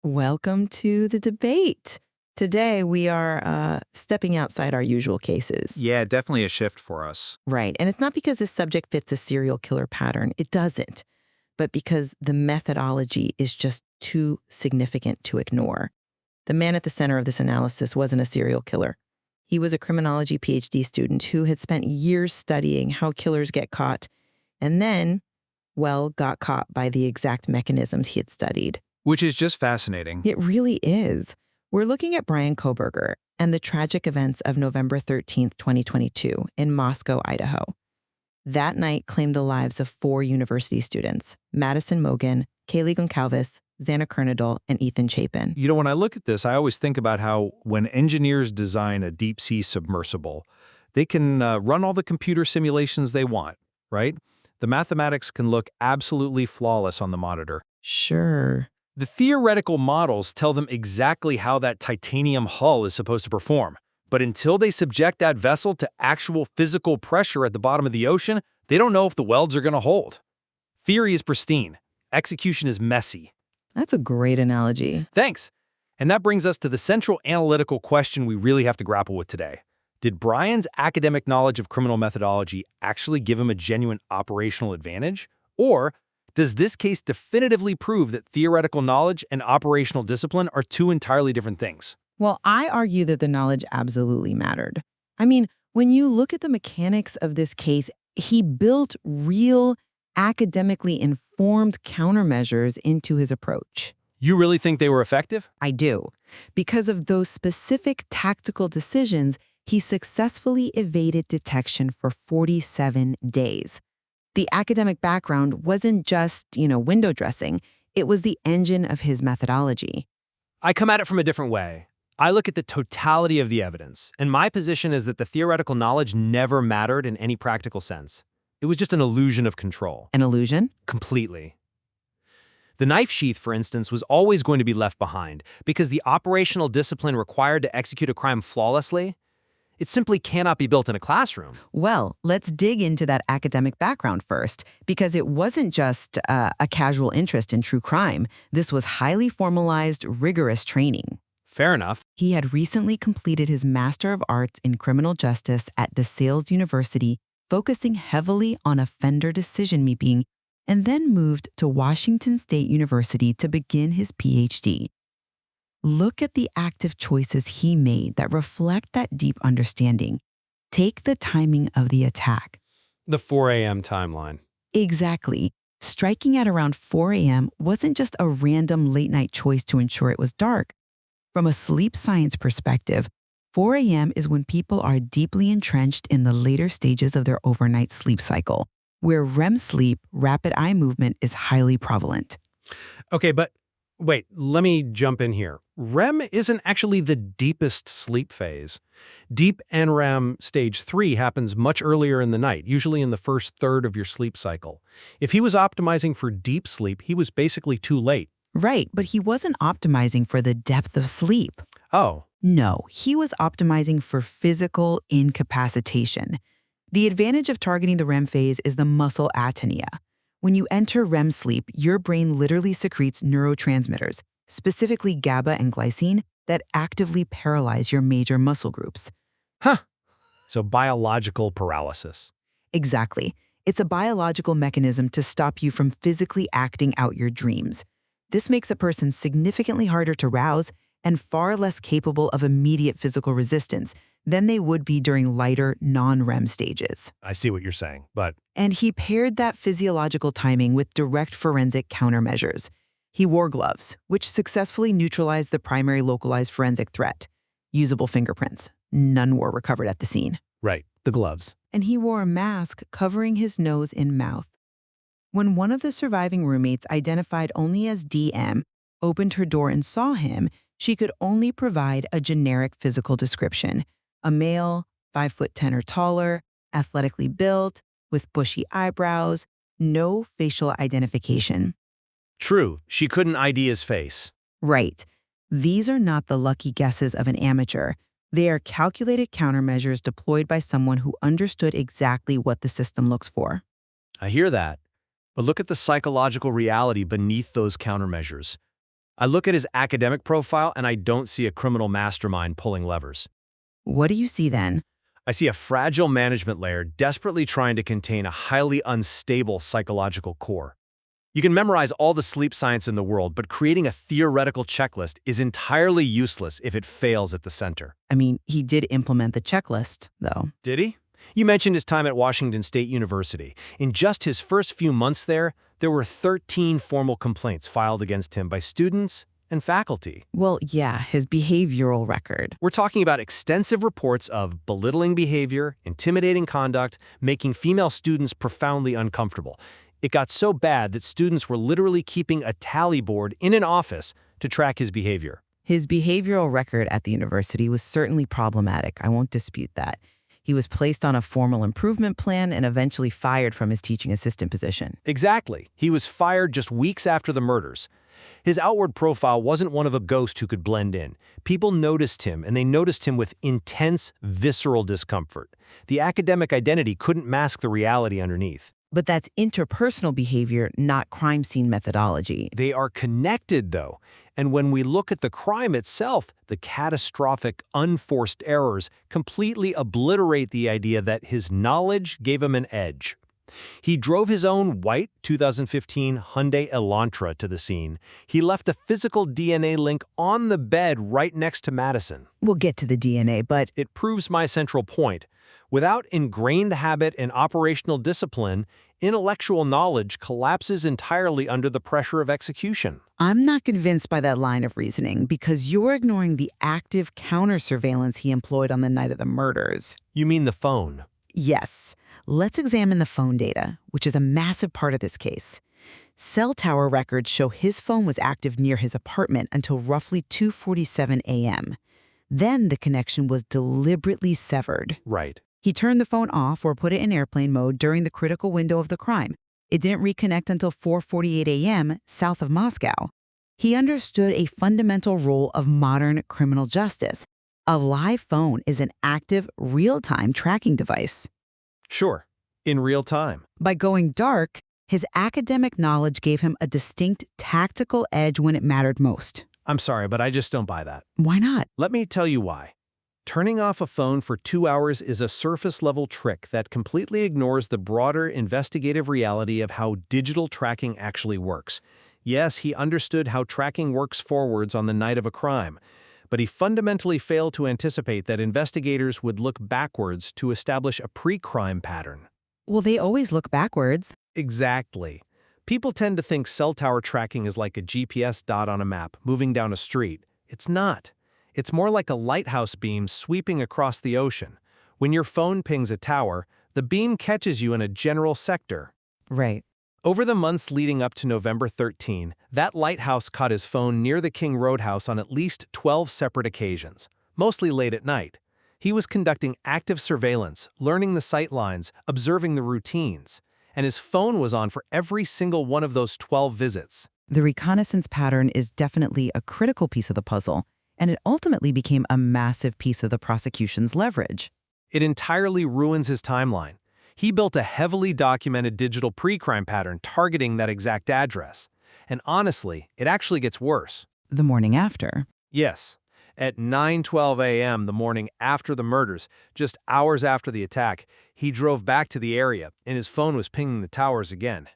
Welcome to the debate. Today, we are stepping outside our usual cases. Yeah, definitely a shift for us. Right. And it's not because this subject fits a serial killer pattern. It doesn't. But because the methodology is just too significant to ignore. The man at the center of this analysis wasn't a serial killer. He was a criminology PhD student who had spent years studying how killers get caught and then, got caught by the exact mechanisms he had studied. Which is just fascinating. It really is. We're looking at Bryan Kohberger and the tragic events of November 13th, 2022 in Moscow, Idaho. That night claimed the lives of 4 university students, Madison Mogen, Kaylee Goncalves, Xana Kernadal, and Ethan Chapin. You know, when I look at this, I always think about how when engineers design a deep-sea submersible, they can run all the computer simulations they want, right? The mathematics can look absolutely flawless on the monitor. Sure. The theoretical models tell them exactly how that titanium hull is supposed to perform. But until they subject that vessel to actual physical pressure at the bottom of the ocean, they don't know if the welds are going to hold. Theory is pristine. Execution is messy. That's a great analogy. Thanks. And that brings us to the central analytical question we really have to grapple with today. Did Bryan's academic knowledge of criminal methodology actually give him a genuine operational advantage? Or does this case definitively prove that theoretical knowledge and operational discipline are two entirely different things? Well, I argue that the knowledge absolutely mattered. I mean, when you look at the mechanics of this case, he built real, academically informed countermeasures into his approach. You really think they were effective? I do. Because of those specific tactical decisions, he successfully evaded detection for 47 days. The academic background wasn't just, window dressing. It was the engine of his methodology. I come at it from a different way. I look at the totality of the evidence, and my position is that the theoretical knowledge never mattered in any practical sense. It was just an illusion of control. An illusion? Completely. The knife sheath, for instance, was always going to be left behind because the operational discipline required to execute a crime flawlessly, it simply cannot be built in a classroom. Well, let's dig into that academic background first, because it wasn't just a casual interest in true crime. This was highly formalized, rigorous training. Fair enough. He had recently completed his Master of Arts in Criminal Justice at DeSales University, focusing heavily on offender decision-making, and then moved to Washington State University to begin his PhD. Look at the active choices he made that reflect that deep understanding. Take the timing of the attack. The 4 a.m. timeline. Exactly. Striking at around 4 a.m. wasn't just a random late-night choice to ensure it was dark. From a sleep science perspective, 4 a.m. is when people are deeply entrenched in the later stages of their overnight sleep cycle, where REM sleep, rapid eye movement, is highly prevalent. Okay, but wait, let me jump in here. REM isn't actually the deepest sleep phase. Deep NREM stage 3 happens much earlier in the night, usually in the first third of your sleep cycle. If he was optimizing for deep sleep, he was basically too late. Right, but he wasn't optimizing for the depth of sleep. Oh. No, he was optimizing for physical incapacitation. The advantage of targeting the REM phase is the muscle atonia. When you enter REM sleep, your brain literally secretes neurotransmitters, specifically GABA and glycine, that actively paralyze your major muscle groups. Huh. So biological paralysis. Exactly. It's a biological mechanism to stop you from physically acting out your dreams. This makes a person significantly harder to rouse and far less capable of immediate physical resistance than they would be during lighter, non-REM stages. I see what you're saying, but... And he paired that physiological timing with direct forensic countermeasures. He wore gloves, which successfully neutralized the primary localized forensic threat. Usable fingerprints. None were recovered at the scene. Right, the gloves. And he wore a mask covering his nose and mouth. When one of the surviving roommates, identified only as DM, opened her door and saw him, she could only provide a generic physical description. A male, 5'10" or taller, athletically built, with bushy eyebrows, no facial identification. True, she couldn't ID his face. Right. These are not the lucky guesses of an amateur. They are calculated countermeasures deployed by someone who understood exactly what the system looks for. I hear that. But look at the psychological reality beneath those countermeasures. I look at his academic profile and I don't see a criminal mastermind pulling levers. What do you see then? I see a fragile management layer desperately trying to contain a highly unstable psychological core. You can memorize all the sleep science in the world, but creating a theoretical checklist is entirely useless if it fails at the center. I mean, he did implement the checklist, though. Did he? You mentioned his time at Washington State University. In just his first few months there were 13 formal complaints filed against him by students and faculty. Well, yeah, his behavioral record. We're talking about extensive reports of belittling behavior, intimidating conduct, making female students profoundly uncomfortable. It got so bad that students were literally keeping a tally board in an office to track his behavior. His behavioral record at the university was certainly problematic. I won't dispute that. He was placed on a formal improvement plan and eventually fired from his teaching assistant position. Exactly. He was fired just weeks after the murders. His outward profile wasn't one of a ghost who could blend in. People noticed him, and they noticed him with intense, visceral discomfort. The academic identity couldn't mask the reality underneath. But that's interpersonal behavior, not crime scene methodology. They are connected, though. And when we look at the crime itself, the catastrophic, unforced errors completely obliterate the idea that his knowledge gave him an edge. He drove his own white 2015 Hyundai Elantra to the scene. He left a physical DNA link on the bed right next to Madison. We'll get to the DNA, but It proves my central point. Without ingrained habit and operational discipline, intellectual knowledge collapses entirely under the pressure of execution. I'm not convinced by that line of reasoning because you're ignoring the active counter-surveillance he employed on the night of the murders. You mean the phone? Yes. Let's examine the phone data, which is a massive part of this case. Cell tower records show his phone was active near his apartment until roughly 2:47 a.m. Then the connection was deliberately severed. Right. He turned the phone off or put it in airplane mode during the critical window of the crime. It didn't reconnect until 4:48 a.m. south of Moscow. He understood a fundamental role of modern criminal justice. A live phone is an active, real-time tracking device. Sure. In real time. By going dark, his academic knowledge gave him a distinct tactical edge when it mattered most. I'm sorry, but I just don't buy that. Why not? Let me tell you why. Turning off a phone for 2 hours is a surface-level trick that completely ignores the broader investigative reality of how digital tracking actually works. Yes, he understood how tracking works forwards on the night of a crime, but he fundamentally failed to anticipate that investigators would look backwards to establish a pre-crime pattern. Well, they always look backwards. Exactly. People tend to think cell tower tracking is like a GPS dot on a map moving down a street. It's not. It's more like a lighthouse beam sweeping across the ocean. When your phone pings a tower, the beam catches you in a general sector. Right. Over the months leading up to November 13, that lighthouse caught his phone near the King Roadhouse on at least 12 separate occasions, mostly late at night. He was conducting active surveillance, learning the sight lines, observing the routines, and his phone was on for every single one of those 12 visits. The reconnaissance pattern is definitely a critical piece of the puzzle, and it ultimately became a massive piece of the prosecution's leverage. It entirely ruins his timeline. He built a heavily documented digital pre-crime pattern targeting that exact address. And honestly, it actually gets worse. The morning after. Yes. At 9:12 a.m. the morning after the murders, just hours after the attack, he drove back to the area and his phone was pinging the towers again.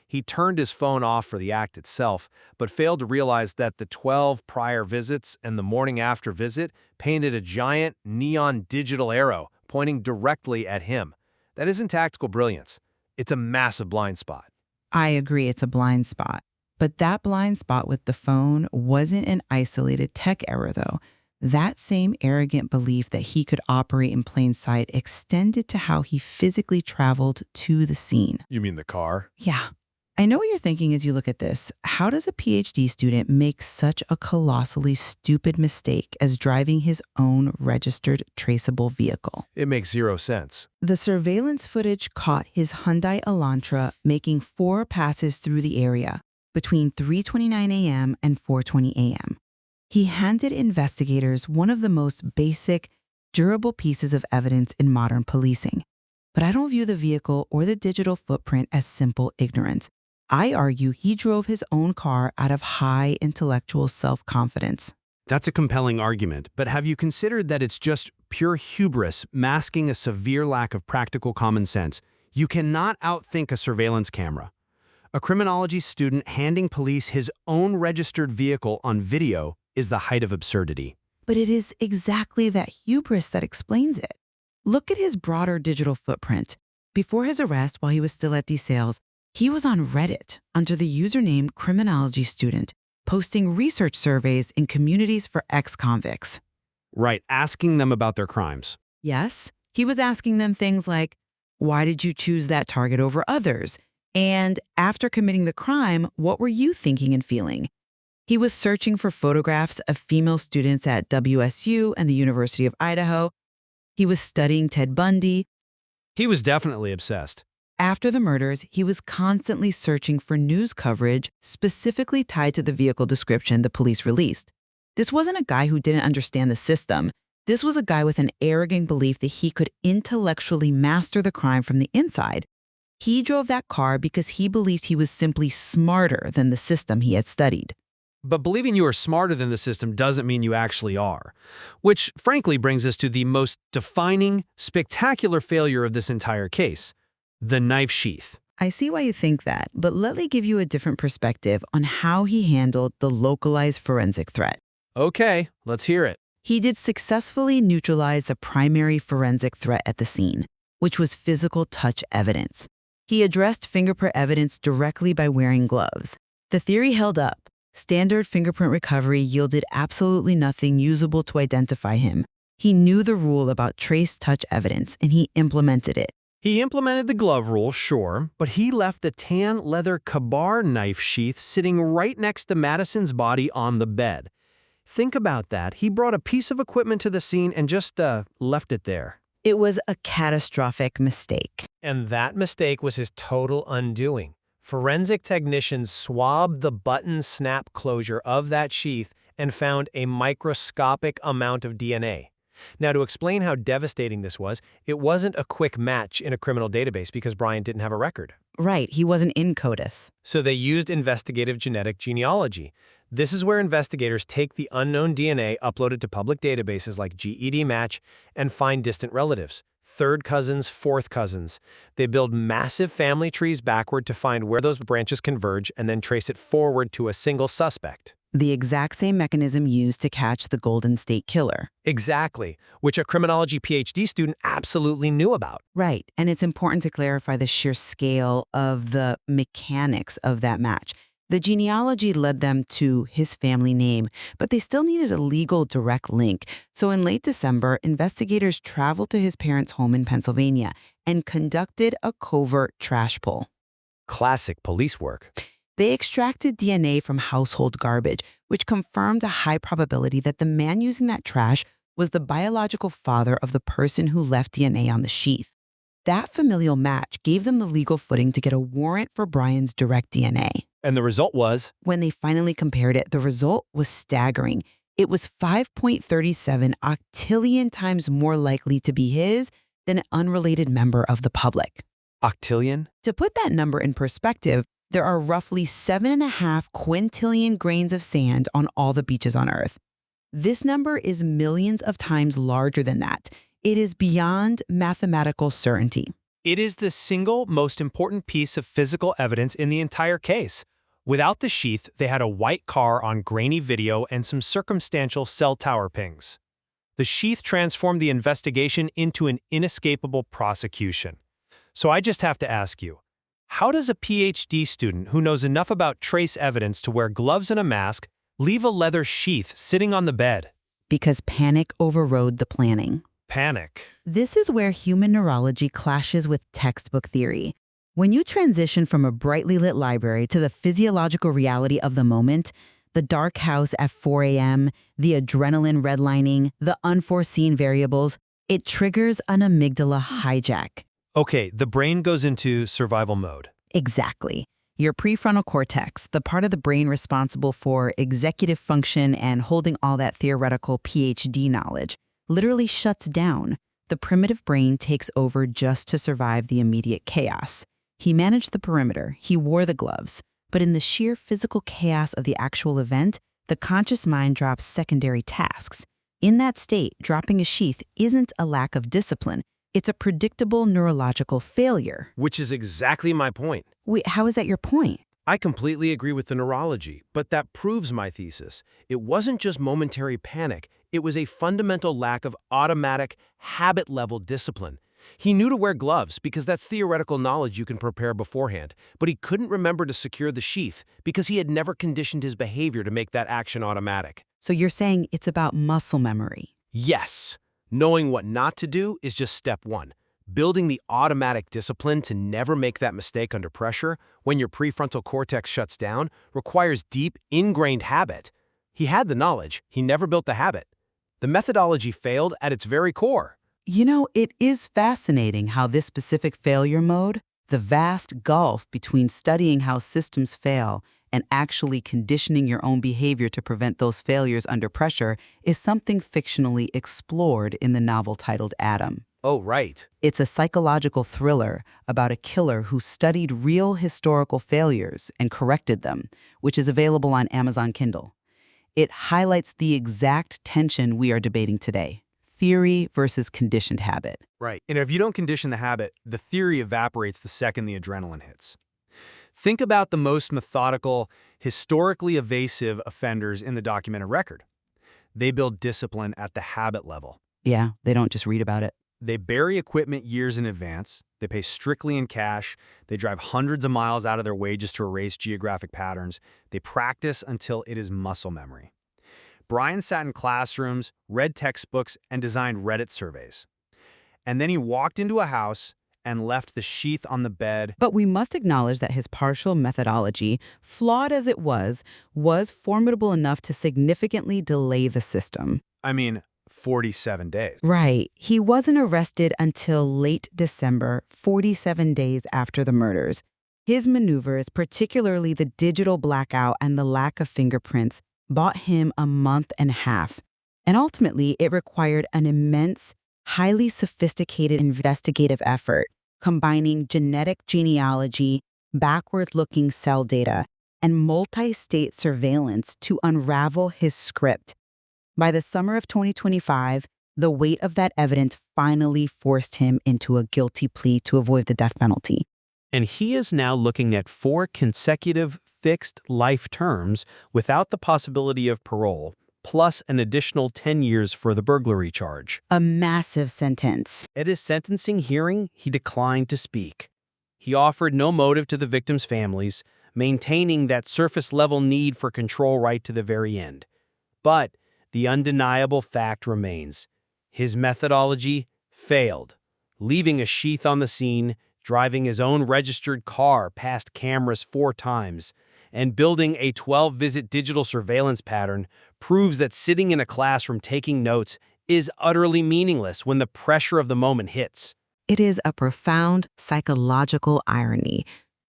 He turned his phone off for the act itself, but failed to realize that the 12 prior visits and the morning after visit painted a giant neon digital arrow pointing directly at him. That isn't tactical brilliance. It's a massive blind spot. I agree it's a blind spot. But that blind spot with the phone wasn't an isolated tech error, though. That same arrogant belief that he could operate in plain sight extended to how he physically traveled to the scene. You mean the car? Yeah. I know what you're thinking as you look at this. How does a PhD student make such a colossally stupid mistake as driving his own registered traceable vehicle? It makes zero sense. The surveillance footage caught his Hyundai Elantra making 4 passes through the area between 3:29 a.m. and 4:20 a.m. He handed investigators one of the most basic, durable pieces of evidence in modern policing. But I don't view the vehicle or the digital footprint as simple ignorance. I argue he drove his own car out of high intellectual self-confidence. That's a compelling argument, but have you considered that it's just pure hubris masking a severe lack of practical common sense? You cannot outthink a surveillance camera. A criminology student handing police his own registered vehicle on video is the height of absurdity. But it is exactly that hubris that explains it. Look at his broader digital footprint. Before his arrest, while he was still at DeSales, he was on Reddit under the username Criminology Student, posting research surveys in communities for ex-convicts. Right, asking them about their crimes. Yes, he was asking them things like, why did you choose that target over others? And after committing the crime, what were you thinking and feeling? He was searching for photographs of female students at WSU and the University of Idaho. He was studying Ted Bundy. He was definitely obsessed. After the murders, he was constantly searching for news coverage specifically tied to the vehicle description the police released. This wasn't a guy who didn't understand the system. This was a guy with an arrogant belief that he could intellectually master the crime from the inside. He drove that car because he believed he was simply smarter than the system he had studied. But believing you are smarter than the system doesn't mean you actually are. Which, frankly, brings us to the most defining, spectacular failure of this entire case: the knife sheath. I see why you think that, but let me give you a different perspective on how he handled the localized forensic threat. Okay, let's hear it. He did successfully neutralize the primary forensic threat at the scene, which was physical touch evidence. He addressed fingerprint evidence directly by wearing gloves. The theory held up. Standard fingerprint recovery yielded absolutely nothing usable to identify him. He knew the rule about trace touch evidence, and he implemented it. He implemented the glove rule, sure, but he left the tan leather Kabar knife sheath sitting right next to Madison's body on the bed. Think about that. He brought a piece of equipment to the scene and just left it there. It was a catastrophic mistake. And that mistake was his total undoing. Forensic technicians swabbed the button snap closure of that sheath and found a microscopic amount of DNA. Now, to explain how devastating this was, it wasn't a quick match in a criminal database because Bryan didn't have a record. Right, he wasn't in CODIS. So they used investigative genetic genealogy. This is where investigators take the unknown DNA uploaded to public databases like GEDmatch and find distant relatives, third cousins, fourth cousins. They build massive family trees backward to find where those branches converge and then trace it forward to a single suspect. The exact same mechanism used to catch the Golden State Killer. Exactly, which a criminology PhD student absolutely knew about. Right, and it's important to clarify the sheer scale of the mechanics of that match. The genealogy led them to his family name, but they still needed a legal direct link. So in late December, investigators traveled to his parents' home in Pennsylvania and conducted a covert trash pull. Classic police work. They extracted DNA from household garbage, which confirmed a high probability that the man using that trash was the biological father of the person who left DNA on the sheath. That familial match gave them the legal footing to get a warrant for Bryan's direct DNA. And the result was? When they finally compared it, the result was staggering. It was 5.37 octillion times more likely to be his than an unrelated member of the public. Octillion? To put that number in perspective, there are roughly 7.5 quintillion grains of sand on all the beaches on Earth. This number is millions of times larger than that. It is beyond mathematical certainty. It is the single most important piece of physical evidence in the entire case. Without the sheath, they had a white car on grainy video and some circumstantial cell tower pings. The sheath transformed the investigation into an inescapable prosecution. So I just have to ask you, how does a PhD student who knows enough about trace evidence to wear gloves and a mask leave a leather sheath sitting on the bed? Because panic overrode the planning. Panic. This is where human neurology clashes with textbook theory. When you transition from a brightly lit library to the physiological reality of the moment, the dark house at 4 a.m., the adrenaline redlining, the unforeseen variables, it triggers an amygdala hijack. Okay, the brain goes into survival mode. Exactly. Your prefrontal cortex, the part of the brain responsible for executive function and holding all that theoretical PhD knowledge, literally shuts down. The primitive brain takes over just to survive the immediate chaos. He managed the perimeter, he wore the gloves, but in the sheer physical chaos of the actual event, the conscious mind drops secondary tasks. In that state, dropping a sheath isn't a lack of discipline. It's a predictable neurological failure. Which is exactly my point. Wait, how is that your point? I completely agree with the neurology, but that proves my thesis. It wasn't just momentary panic. It was a fundamental lack of automatic, habit-level discipline. He knew to wear gloves because that's theoretical knowledge you can prepare beforehand, but he couldn't remember to secure the sheath because he had never conditioned his behavior to make that action automatic. So you're saying it's about muscle memory. Yes. Knowing what not to do is just step one. Building the automatic discipline to never make that mistake under pressure when your prefrontal cortex shuts down requires deep, ingrained habit. He had the knowledge, he never built the habit. The methodology failed at its very core. You know, it is fascinating how this specific failure mode, the vast gulf between studying how systems fail and actually conditioning your own behavior to prevent those failures under pressure, is something fictionally explored in the novel titled Adam. Oh, right. It's a psychological thriller about a killer who studied real historical failures and corrected them, which is available on Amazon Kindle. It highlights the exact tension we are debating today: theory versus conditioned habit. Right. And if you don't condition the habit, the theory evaporates the second the adrenaline hits. Think about the most methodical, historically evasive offenders in the documented record. They build discipline at the habit level. Yeah, they don't just read about it. They bury equipment years in advance. They pay strictly in cash. They drive hundreds of miles out of their way just to erase geographic patterns. They practice until it is muscle memory. Bryan sat in classrooms, read textbooks, and designed Reddit surveys. And then he walked into a house and left the sheath on the bed. But we must acknowledge that his partial methodology, flawed as it was formidable enough to significantly delay the system. 47 days. Right. He wasn't arrested until late December, 47 days after the murders. His maneuvers, particularly the digital blackout and the lack of fingerprints, bought him a month and a half. And ultimately, it required an immense, highly sophisticated investigative effort, combining genetic genealogy, backward-looking cell data, and multi-state surveillance to unravel his script. By the summer of 2025, the weight of that evidence finally forced him into a guilty plea to avoid the death penalty. And he is now looking at 4 consecutive fixed life terms without the possibility of parole, plus an additional 10 years for the burglary charge. A massive sentence. At his sentencing hearing, he declined to speak. He offered no motive to the victims' families, maintaining that surface-level need for control right to the very end. But the undeniable fact remains. His methodology failed, leaving a sheath on the scene, driving his own registered car past cameras 4 times, and building a 12-visit digital surveillance pattern proves that sitting in a classroom taking notes is utterly meaningless when the pressure of the moment hits. It is a profound psychological irony.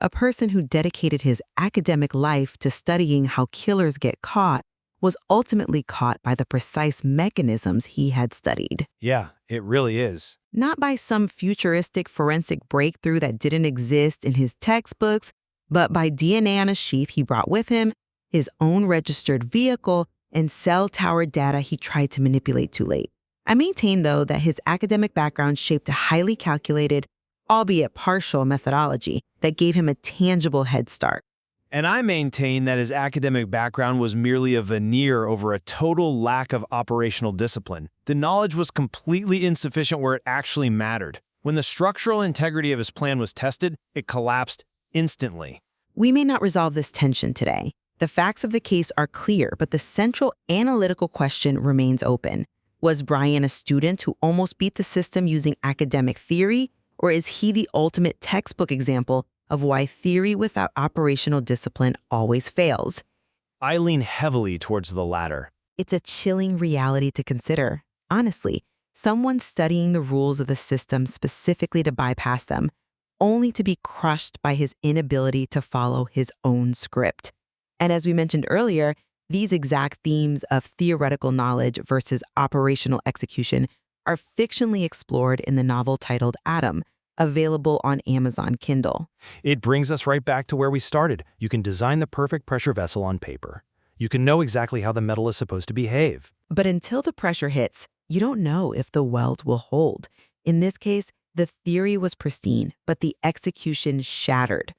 A person who dedicated his academic life to studying how killers get caught was ultimately caught by the precise mechanisms he had studied. Yeah, it really is. Not by some futuristic forensic breakthrough that didn't exist in his textbooks, but by DNA on a sheath he brought with him, his own registered vehicle, and cell tower data he tried to manipulate too late. I maintain, though, that his academic background shaped a highly calculated, albeit partial, methodology that gave him a tangible head start. And I maintain that his academic background was merely a veneer over a total lack of operational discipline. The knowledge was completely insufficient where it actually mattered. When the structural integrity of his plan was tested, it collapsed instantly. We may not resolve this tension today. The facts of the case are clear, but the central analytical question remains open. Was Bryan a student who almost beat the system using academic theory, or is he the ultimate textbook example of why theory without operational discipline always fails? I lean heavily towards the latter. It's a chilling reality to consider. Honestly, someone studying the rules of the system specifically to bypass them, only to be crushed by his inability to follow his own script. And as we mentioned earlier, these exact themes of theoretical knowledge versus operational execution are fictionally explored in the novel titled Adam, available on Amazon Kindle. It brings us right back to where we started. You can design the perfect pressure vessel on paper. You can know exactly how the metal is supposed to behave. But until the pressure hits, you don't know if the weld will hold. In this case, the theory was pristine, but the execution shattered.